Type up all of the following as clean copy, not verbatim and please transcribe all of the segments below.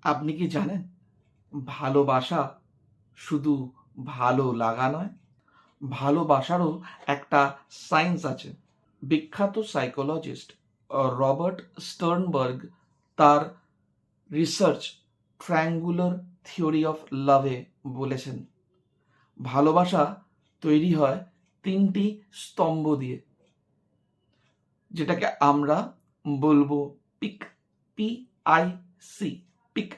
আপনি কি জানেন ভালোবাসা শুধু ভালো লাগা নয়, ভালোবাসারও একটা সায়েন্স আছে। বিখ্যাত সাইকোলজিস্ট রবার্ট স্টার্নবার্গ তার রিসার্চ ট্রায়াঙ্গুলার থিওরি অফ লাভে বলেছেন, ভালোবাসা তৈরি হয় তিনটি স্তম্ভ দিয়ে, যেটাকে আমরা বলবো pick, PIC, pick.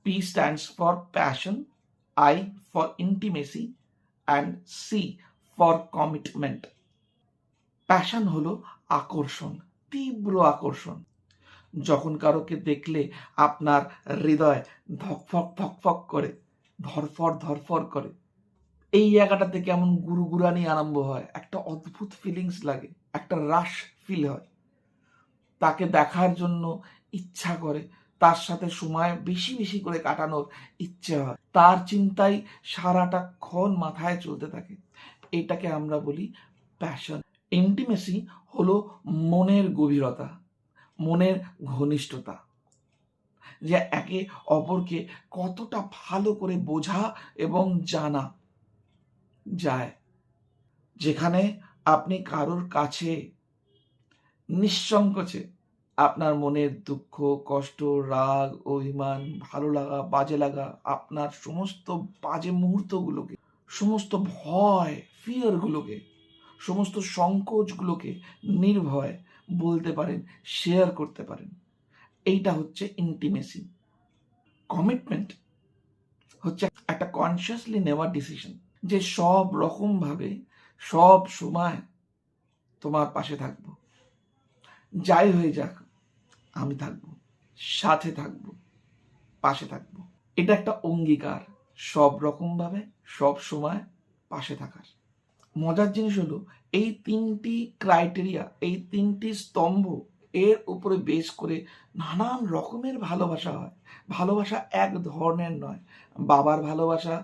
P stands for passion, I for intimacy, and C for commitment. Passion হলো আকর্ষণ, তীব্র আকর্ষণ। যখন কারোকে দেখলে আপনার হৃদয় ধকফক ধকফক করে, ধরফর ধরফর করে, এই জায়গাটাতে কেমন গুরগুরানি আরম্ভ হয়, একটা অদ্ভুত ফিলিংস লাগে, একটা রাশ ফিল হয়, তাকে দেখার জন্য ইচ্ছা করে, তার সাথে সময় বেশি বেশি করে কাটানোর ইচ্ছে হয়, তার চিন্তায় সারাটা ক্ষণ মাথায় চলতে থাকে। এটাকে আমরা বলি প্যাশন। ইন্টিমেসি হলো মনের গভীরতা, মনের ঘনিষ্ঠতা, যে একে অপরকে কতটা ভালো করে বোঝা এবং জানা যায়, যেখানে আপনি কারোর কাছে নিঃসংকোচে আপনার মনের দুঃখ, কষ্ট, রাগ, অভিমান, ভালো লাগা, বাজে লাগা, আপনার সমস্ত বাজে মুহূর্তগুলোকে, সমস্ত ভয়, ফিয়ারগুলোকে, সমস্ত সংকোচগুলোকে নির্ভয় বলতে পারেন, শেয়ার করতে পারেন। এইটা হচ্ছে ইন্টিমেসি। কমিটমেন্ট হচ্ছে একটা কনসিয়াসলি নেওয়া ডিসিশন, যে সব রকম ভাবে সব সময় তোমার পাশে থাকবো, যাই হয়ে যাক আমি থাকবো, সাথে থাকবো, পাশে থাকবো। এটা একটা অঙ্গীকার, সব রকম ভাবে সব সময় পাশে থাকার। মজার জিনিস হলো এই তিনটি ক্রাইটেরিয়া, এই তিনটি স্তম্ভ, এর উপরে বেস করে নানান রকমের ভালোবাসা হয়। ভালোবাসা এক ধরনের নয়। বাবার ভালোবাসা,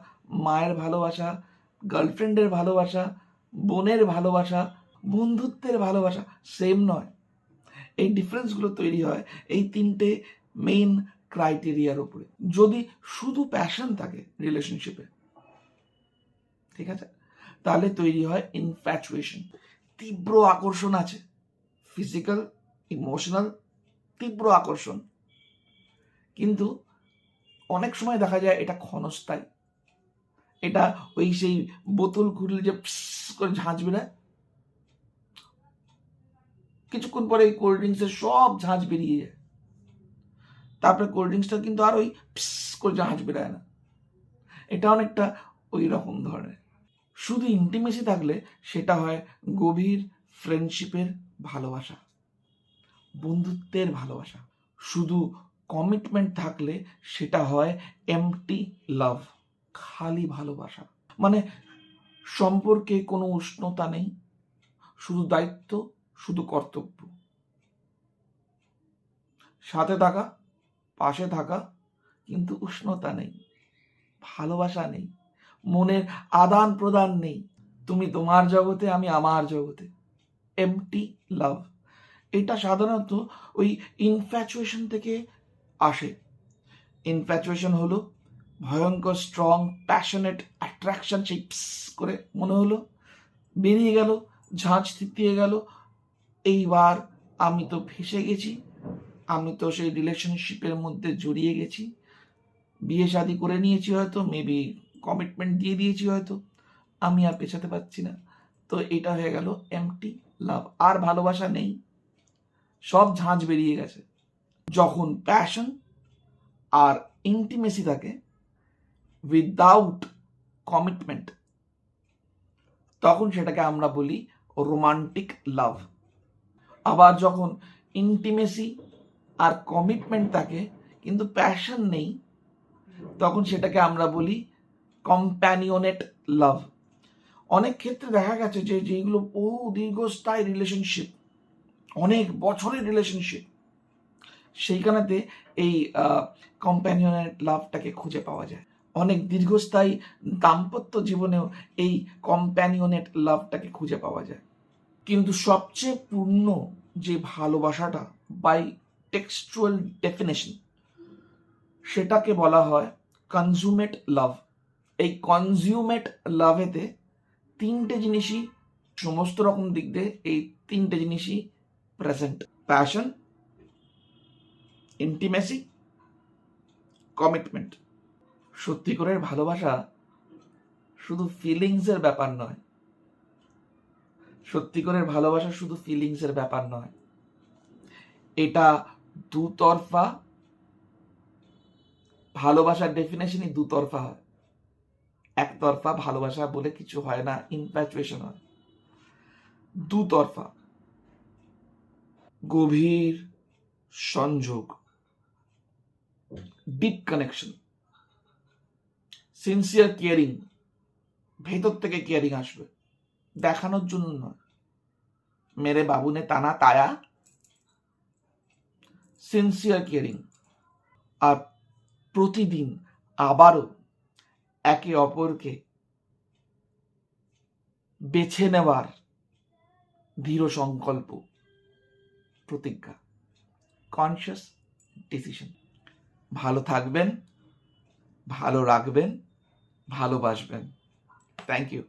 মায়ের ভালোবাসা, গার্লফ্রেন্ডের ভালোবাসা, বোনের ভালোবাসা, বন্ধুত্বের ভালোবাসা সেম নয়। এই ডিফারেন্সগুলো তৈরি হয় এই তিনটে মেইন ক্রাইটেরিয়ার উপরে। যদি শুধু প্যাশন থাকে রিলেশনশিপে, ঠিক আছে, তাহলে তৈরি হয় ইনফ্যাচুয়েশন। তীব্র আকর্ষণ আছে, ফিজিক্যাল, ইমোশনাল, তীব্র আকর্ষণ, কিন্তু অনেক সময় দেখা যায় এটা ক্ষণস্থায়ী। এটা ওই সেই বোতল খুললে যে করে ঝাঁঝ বেরোয়, কিছুক্ষণ পরে এই কোল্ড ড্রিঙ্কসের সব ঝাঁঝ বেরিয়ে যায়, তারপরে কোল্ড ড্রিঙ্কসটা কিন্তু আর ওই করে ঝাঁঝ বেরোয় না। এটা অনেকটা ওই রকম ধরনের। শুধু ইন্টিমেসি থাকলে সেটা হয় গভীর ফ্রেন্ডশিপের ভালোবাসা, বন্ধুত্বের ভালোবাসা। শুধু কমিটমেন্ট থাকলে সেটা হয় এমটি লাভ, খালি ভালোবাসা। মানে সম্পর্কে কোনো উষ্ণতা নেই, শুধু দায়িত্ব, শুধু কর্তব্য, সাথে থাকা, পাশে থাকা, কিন্তু উষ্ণতা নেই, ভালোবাসা নেই, মনের আদান প্রদান নেই, তুমি তোমার জগতে, আমি আমার জগতে, এমটি লাভ। এটা সাধারণত ওই ইনফ্যাচুয়েশন থেকে আসে। ইনফ্যাচুয়েশন হলো ভয়ঙ্কর স্ট্রং প্যাশনেট অ্যাট্রাকশন, সেই করে মনে হলো, বেরিয়ে গেল, ঝাঁঝ থিতিয়ে গেল, এইবার আমি তো ফেসে গেছি, আমি তো সেই রিলেশনশিপের মধ্যে জড়িয়ে গেছি, বিয়ে শাদি করে নিয়েছি হয়তো, মেবি কমিটমেন্ট দিয়ে দিয়েছি হয়তো, আমি আর পেছাতে পারছি না। তো এটা হয়ে গেল এমটি লাভ, আর ভালোবাসা নেই, সব ঝাঁঝ বেরিয়ে গেছে। যখন প্যাশন আর ইন্টিমেসি থাকে উইদাউট কমিটমেন্ট, তখন সেটাকে আমরা বলি রোমান্টিক লাভ। আবার যখন ইন্টিমেসি আর কমিটমেন্ট থাকে কিন্তু প্যাশন নেই, তখন সেটাকে আমরা বলি কম্প্যানিয়নেট লাভ। অনেক ক্ষেত্রে দেখা গেছে যে যেগুলো বহু দীর্ঘস্থায়ী রিলেশনশিপ, অনেক বছরের রিলেশনশিপ, সেইখানেতে এই কম্প্যানিয়নেট লাভটাকে খুঁজে পাওয়া যায়। অনেক দীর্ঘস্থায়ী দাম্পত্য জীবনেও এই কম্প্যানিয়নেট লাভটাকে খুঁজে পাওয়া যায়। কিন্তু সবচেয়ে পূর্ণ যে ভালোবাসাটা বাই টেক্সচুয়াল ডেফিনেশন, সেটাকে বলা হয় কনজুমেট লাভ। এই কনজিউমেট লাভেতে তিনটে জিনিসই, সমস্ত রকম দিক দিয়ে এই তিনটে জিনিসই প্রেজেন্ট: প্যাশন, ইন্টিমেসি, কমিটমেন্ট। সত্যিকারের ভালোবাসা শুধু ফিলিংসের ব্যাপার নয়। সত্যিকারের ভালোবাসা শুধু ফিলিংসের ব্যাপার নয়, এটা দুতরফা। ভালোবাসার ডেফিনেশনই দুতরফা হয়। একতরফা ভালোবাসা বলে কিছু হয় না, ইনফ্যাচুয়েশন হয়। দুতরফা গভীর সংযোগ, ডিপ কানেকশন, সিনসিয়ার কেয়ারিং, ভেতর থেকে কেয়ারিং আসবে, দেখানোর জন্য নয়, মেরে বাবু নে তানা তায়া। সিনসিয়ার কেয়ারিং, আর প্রতিদিন আবারও একে অপরকে বেছে নেওয়ার দৃঢ় সংকল্প, প্রতিজ্ঞা, কনসিয়াস ডিসিশন। ভালো থাকবেন, ভালো রাখবেন, ভালোবাসবেন। Thank you.